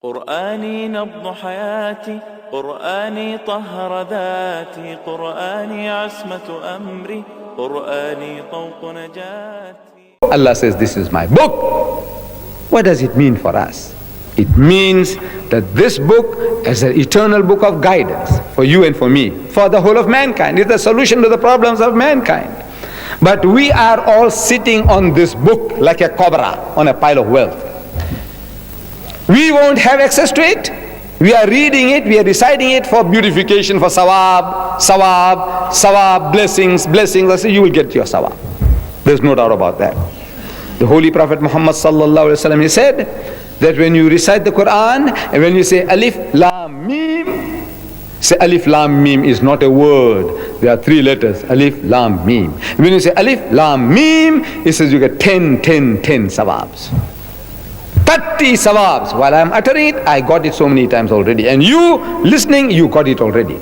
قرآني نبض حياتي، قرآني طهر ذاتي، قرآني عصمة أمري، قرآني طوق نجاتي. Allah says, this is my book. What does it mean for us? It means that this book is an eternal book of guidance for you and for me, for the whole of mankind. It's the solution to the problems of mankind. But we are all sitting on this book like a cobra on a pile of wealth. We won't have access to it. We are reading it, we are reciting it for beautification, for sawab, sawab, sawab, blessings, blessings. I say you will get your sawab. There's no doubt about that. The Holy Prophet Muhammad sallallahu alaihi wasallam, he said that when you recite the Quran and when you say alif lam mim, say alif lam mim is not a word. There are three letters, alif lam mim. When you say alif lam mim, it says you get 10 sawabs. 30 sawabs. While I am uttering it, I got it so many times already. And you listening, you got it already.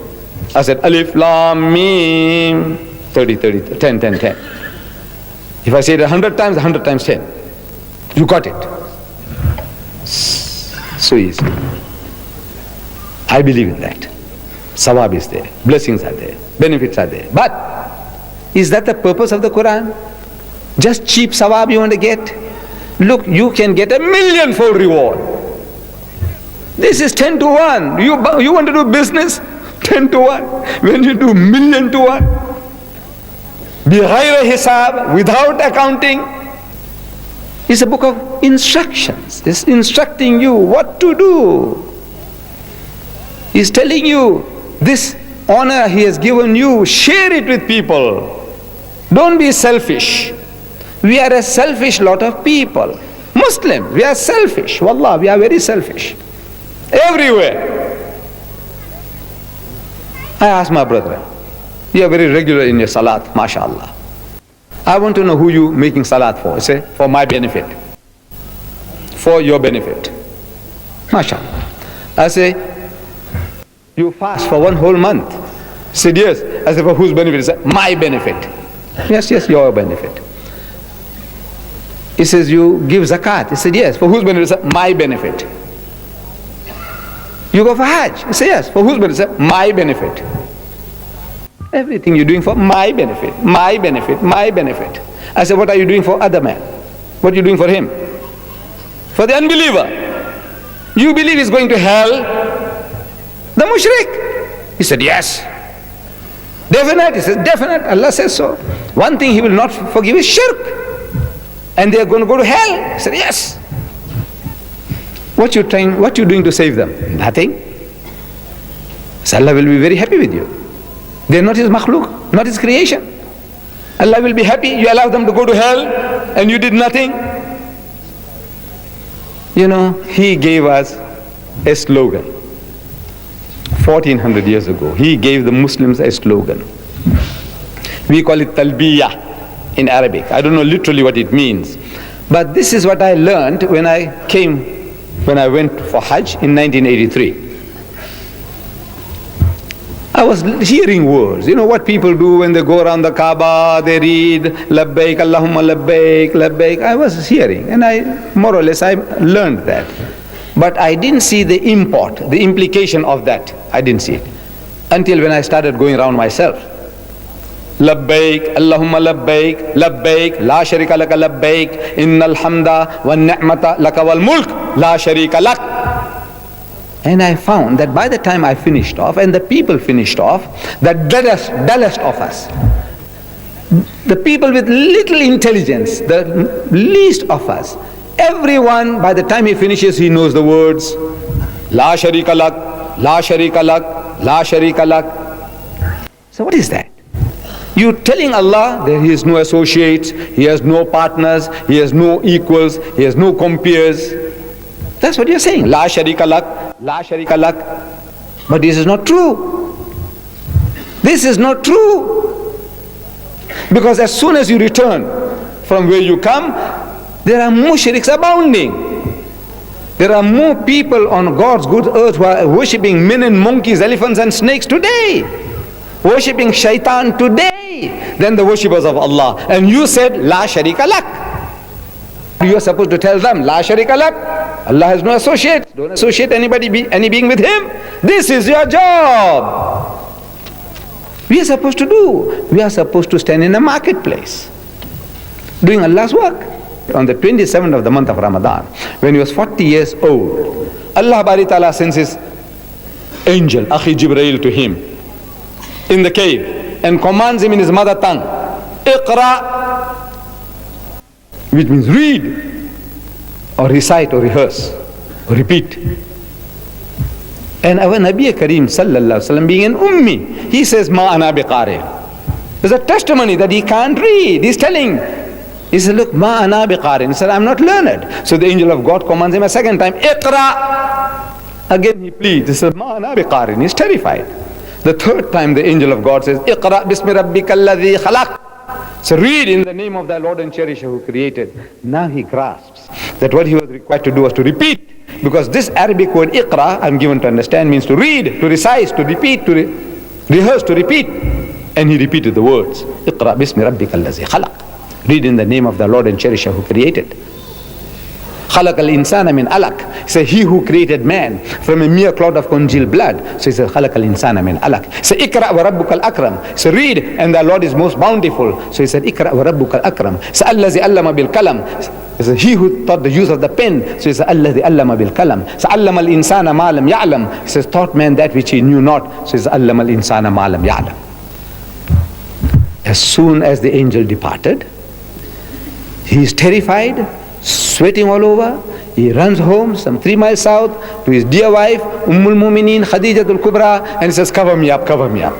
I said alif lam mim, 10. If I say it 100 times, 100 times 10. You got it. So easy. I believe in that. Sawab is there, blessings are there, benefits are there. But is that the purpose of the Quran? Just cheap sawab you want to get? Look, you can get 1,000,000-fold reward. This is 10 to 1. You want to do business? 10 to 1. When you do 1,000,000 to 1, bighayra hisab, without accounting, it's a book of instructions. It's instructing you what to do. It's telling you this honor he has given you, share it with people. Don't be selfish. We are a selfish lot of people. Muslims, we are selfish. Wallah, we are very selfish. Everywhere. I ask my brother, you are very regular in your salat, mashallah. I want to know who you making salat for. I say, for my benefit. For your benefit. Mashallah. I say, you fast for 1 whole month. He said, yes. I said, for whose benefit? He said, my benefit. Yes, your benefit. He says, you give zakat. He said, yes. For whose benefit? He said, my benefit. You go for Hajj. He said, yes. For whose benefit? He said, my benefit. Everything you're doing for my benefit, my benefit, my benefit. I said, what are you doing for other man? What are you doing for him? For the unbeliever. You believe he's going to hell? The mushrik. He said, yes. Definite. He said, definite. Allah says so. One thing he will not forgive is shirk. And they are going to go to hell. He said, yes. What you doing to save them? Nothing. So Allah will be very happy with you. They are not his makhluk, not his creation. Allah will be happy. You allow them to go to hell and you did nothing. You know, he gave us a slogan. 1400 years ago, he gave the Muslims a slogan. We call it talbiyah in Arabic. I don't know literally what it means. But this is what I learned when I went for Hajj in 1983. I was hearing words. You know what people do when they go around the Kaaba, they read labbaik, Allahumma labbaik, labbaik. I was hearing and I learned that. But I didn't see the import, the implication of that. I didn't see it until when I started going around myself. Labbaik, Allahumma labbaik, labbaik, la sharika laka labbaik, innal hamda wa ni'mata laka wal mulk, la sharika lak. And I found that by the time I finished off and the people finished off, the dullest of us, the people with little intelligence, the least of us, everyone, by the time he finishes, he knows the words, La sharika lak, La sharika lak, La sharika lak. So what is that? You telling Allah that He has no associates, He has no partners, He has no equals, He has no compeers. That's what you're saying. La sharika lak, La sharika lak. But this is not true. This is not true. Because as soon as you return from where you come, there are mushriks abounding. There are more people on God's good earth who are worshipping men and monkeys, elephants and snakes today, worshipping shaitan today, than the worshippers of Allah. And you said, La sharika lak. You are supposed to tell them, La sharika lak. Allah has no associate. Don't associate any being with Him. This is your job. We are supposed to do. We are supposed to stand in a marketplace, doing Allah's work. On the 27th of the month of Ramadan, when he was 40 years old, Allah Bari Ta'ala sends his angel, Akhi Jibreel, to him in the cave and commands him in his mother tongue, Iqra, which means read or recite or rehearse or repeat. And our Nabi Kareem Sallallahu Alaihi Wasallam, being an ummi, he says, Ma ana biqari. There's a testimony that he can't read. He's telling, he said, look, Ma ana biqari. He said, I'm not learned. So the angel of God commands him a second time, Iqra. Again he pleads. He said, Ma ana biqari. He's terrified. The third time the angel of God says, Iqra bismi rabbika alladhi khalaq. So read in the name of thy Lord and Cherisher who created. Now he grasps that what he was required to do was to repeat. Because this Arabic word Iqra, I'm given to understand, means to read, to recite, to repeat, to rehearse, to repeat. And he repeated the words, Iqra bismi rabbika alladhi khalaq. Read in the name of the Lord and Cherisher who created. Khalaq al-insana min alaq. He said, he who created man from a mere clot of congealed blood. So he said, Khalaq al-insana min alaq. He said, Ikra wa rabbuka al-akram. So read, and the Lord is most bountiful. So he said, Ikra wa rabbuka al-akram. So allazi allama bil kalam. He said, he who taught the use of the pen. So he said, allazi allama bil kalam. So allama al-insana ma lam ya'lam. He says, taught man that which he knew not. So he said, allama al-insana ma lam ya'lam. As soon as the angel departed, he is terrified, sweating all over. He runs home some 3 miles south to his dear wife, Ummul Mumineen, Khadijatul Kubra, and he says, cover me up, cover me up.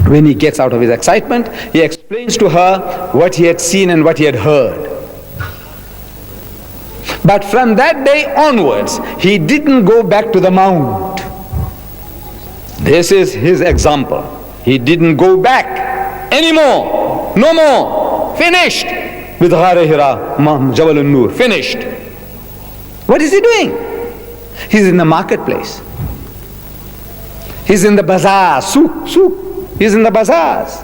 When he gets out of his excitement, he explains to her what he had seen and what he had heard. But from that day onwards, he didn't go back to the mount. This is his example. He didn't go back anymore. No more. Finished. With Ghar Hira, Jabal al-Nur. Finished. What is he doing? He's in the marketplace. He's in the bazaar. Souk. He's in the bazaars.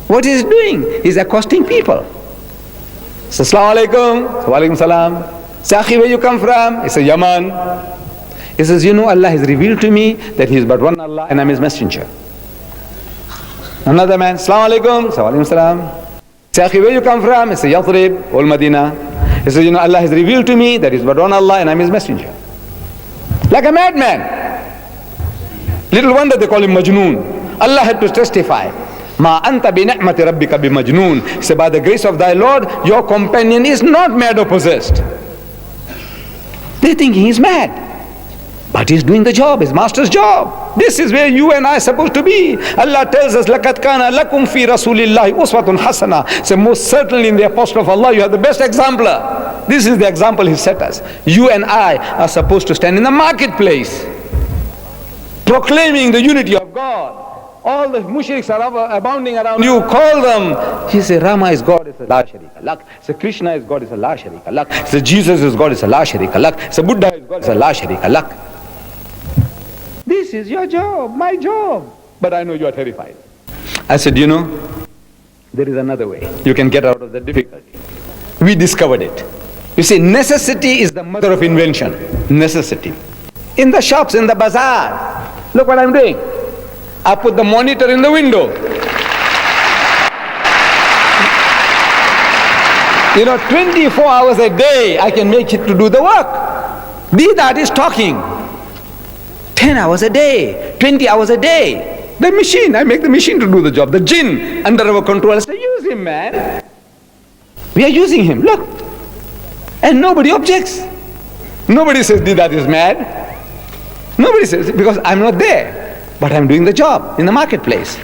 What is he doing? He's accosting people. He says, Assalamu alaikum. Wa alaikum salam. Say, Akhi, where you come from? He says, Yaman. He says, you know, Allah has revealed to me that He is but one Allah and I'm His messenger. Another man, Assalamu alaikum. Wa alaikum salam. Say, Akhi, where you come from? He says, Yathrib, Ol Madina. He says, you know, Allah has revealed to me that He is but one Allah and I'm His messenger. Like a madman. Little wonder they call him Majnoon. Allah had to testify. Ma anta bi ni'mati rabbika bi majnoon. He said, by the grace of thy Lord, your companion is not mad or possessed. They think he's mad. But he's doing the job, his master's job. This is where you and I are supposed to be. Allah tells us, لَقَدْ كَانَ لَكُمْ فِي رَسُولِ اللَّهِ أُسْوَةٌ حَسَنَةٌ. So most certainly in the apostle of Allah, you are the best exemplar. This is the example He set us. You and I are supposed to stand in the marketplace, proclaiming the unity of God. All the mushriks are abounding around you. Call them. He said, Rama is God, is a La Sharika Lak. He said, Krishna is God, is a La Sharika Lak. He said, Jesus is God, is a La Sharika Lak. He said, Buddha is God, is a La Sharika Lak. This is your job, my job. But I know you are terrified. I said, you know, there is another way. You can get out of the difficulty. We discovered it. You see, necessity is the mother of invention. Necessity. In the shops, in the bazaar. Look what I'm doing. I put the monitor in the window. You know, 24 hours a day I can make it to do the work. Deedat is talking. 10 hours a day, 20 hours a day. The machine, I make the machine to do the job. The jinn under our control. I say, use him, man. We are using him, look. And nobody objects. Nobody says Deedat is mad. Nobody says, because I'm not there. But I'm doing the job in the marketplace.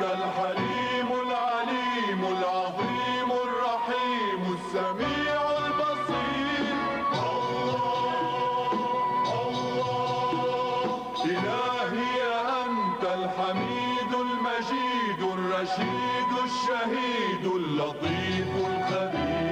الحليم العليم العظيم الرحيم المجيد الرشيد الشهيد اللطيف الخبير.